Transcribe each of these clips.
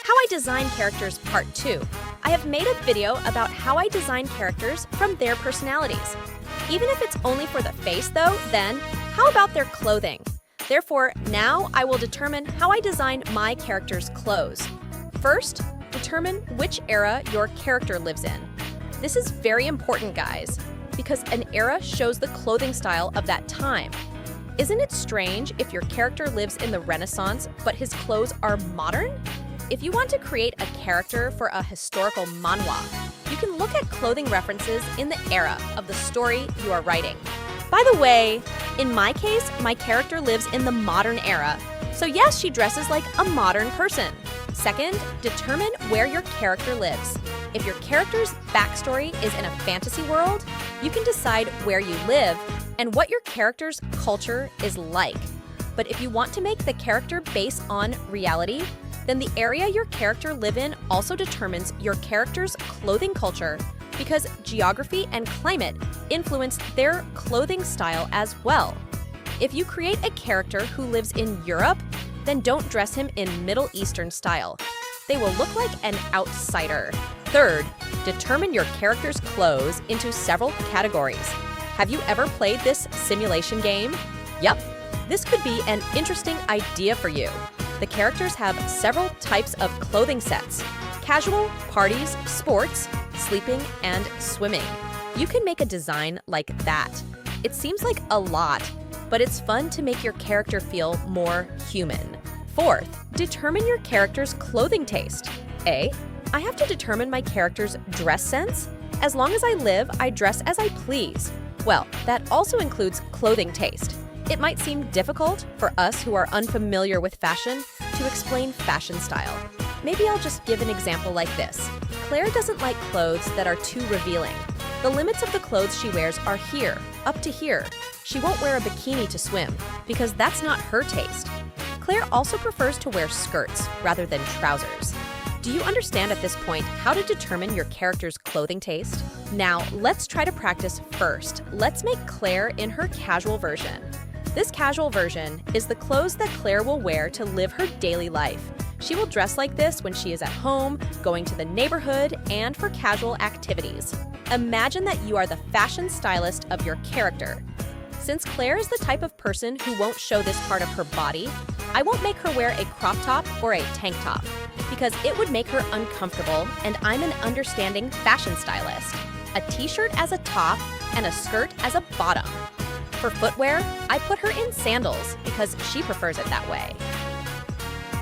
How I Design Characters Part 2. I have made a video about how I design characters from their personalities. Even if it's only for the face though, then how about their clothing? Therefore, now I will determine how I design my character's clothes. First, determine which era your character lives in. This is very important, guys, because an era shows the clothing style of that time. Isn't it strange if your character lives in the Renaissance, but his clothes are modern? If you want to create a character for a historical manhwa, you can look at clothing references in the era of the story you are writing. By the way, in my case, my character lives in the modern era, so yes, she dresses like a modern person. Second, determine where your character lives. If your character's backstory is in a fantasy world, you can decide where you live and what your character's culture is like. But if you want to make the character based on reality, then the area your character lives in also determines your character's clothing culture, because geography and climate influence their clothing style as well. If you create a character who lives in Europe, then don't dress him in Middle Eastern style. They will look like an outsider. Third, determine your character's clothes into several categories. Have you ever played this simulation game? Yup, this could be an interesting idea for you. The characters have several types of clothing sets: casual, parties, sports, sleeping, and swimming. You can make a design like that. It seems like a lot, but it's fun to make your character feel more human. Fourth, determine your character's clothing taste. A. I have to determine my character's dress sense. As long as I live, I dress as I please. Well, that also includes clothing taste. It might seem difficult for us who are unfamiliar with fashion to explain fashion style. Maybe I'll just give an example like this. Claire doesn't like clothes that are too revealing. The limits of the clothes she wears are here, up to here. She won't wear a bikini to swim because that's not her taste. Claire also prefers to wear skirts rather than trousers. Do you understand at this point how to determine your character's clothing taste? Now, let's try to practice first. Let's make Claire in her casual version. This casual version is the clothes that Claire will wear to live her daily life. She will dress like this when she is at home, going to the neighborhood, and for casual activities. Imagine that you are the fashion stylist of your character. Since Claire is the type of person who won't show this part of her body, I won't make her wear a crop top or a tank top, because it would make her uncomfortable, and I'm an understanding fashion stylist. A t-shirt as a top and a skirt as a bottom. For footwear, I put her in sandals because she prefers it that way.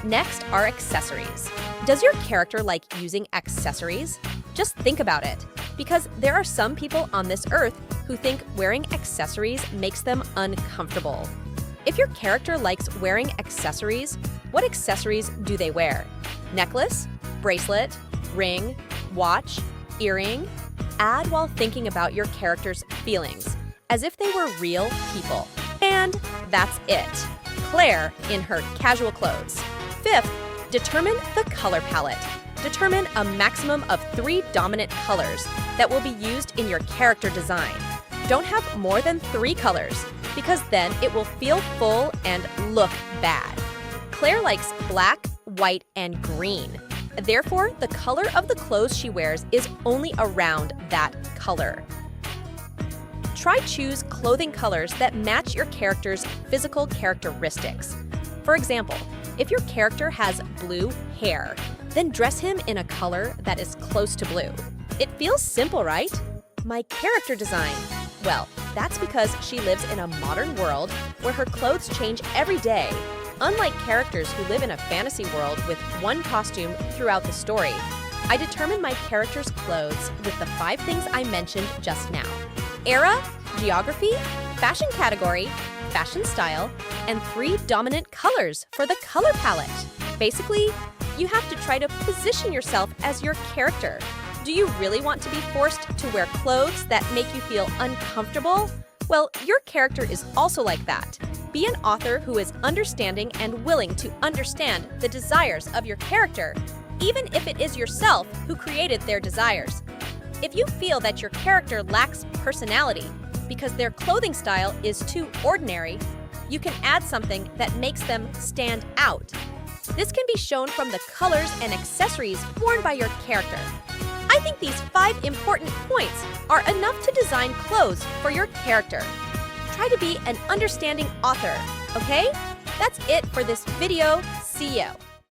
Next are accessories. Does your character like using accessories? Just think about it, because there are some people on this earth who think wearing accessories makes them uncomfortable. If your character likes wearing accessories, what accessories do they wear? Necklace, bracelet, ring, watch, earring? Add while thinking about your character's feelings, as if they were real people. And that's it. Claire in her casual clothes. Fifth, determine the color palette. Determine a maximum of 3 dominant colors that will be used in your character design. Don't have more than 3 colors, because then it will feel full and look bad. Claire likes black, white, and green. Therefore, the color of the clothes she wears is only around that color. Try choose clothing colors that match your character's physical characteristics. For example, if your character has blue hair, then dress him in a color that is close to blue. It feels simple, right? My character design. Well, that's because she lives in a modern world where her clothes change every day. Unlike characters who live in a fantasy world with one costume throughout the story, I determine my character's clothes with the 5 things I mentioned just now: era, geography, fashion category, fashion style, and 3 dominant colors for the color palette. Basically, you have to try to position yourself as your character. Do you really want to be forced to wear clothes that make you feel uncomfortable? Well, your character is also like that. Be an author who is understanding and willing to understand the desires of your character, even if it is yourself who created their desires. If you feel that your character lacks personality because their clothing style is too ordinary, you can add something that makes them stand out. This can be shown from the colors and accessories worn by your character. I think these 5 important points are enough to design clothes for your character. Try to be an understanding author, okay? That's it for this video. See you.